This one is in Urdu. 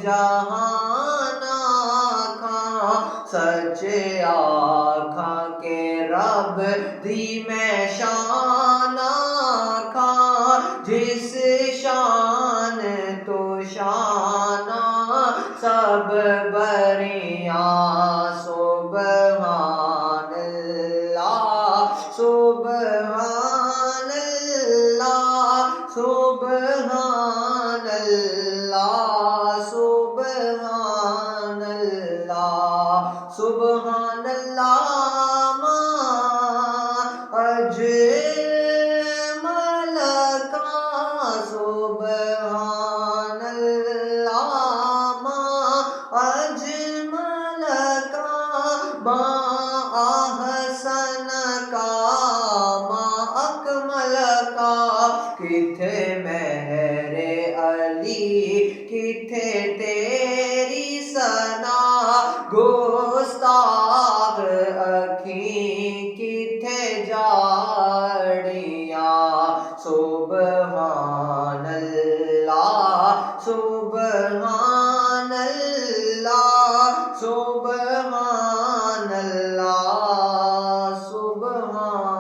جہان آکھاں سچے آکھاں کہ رب دی میں شان آکھاں جس شان تو شان سب بریاں سبحان اللہ سبحان اللہ سبحان اللہ سبحان اللہ سبحان اللہ ما اجمل کا سبحان اللہ ما اجمل کا ما احسن کا ما اکمل کا کتھے مہر علی کتھے تیری ثنا گستاخ اکھیں کتھے جاڑیاں سبحان اللہ سبحان اللہ سبحان اللہ سبحان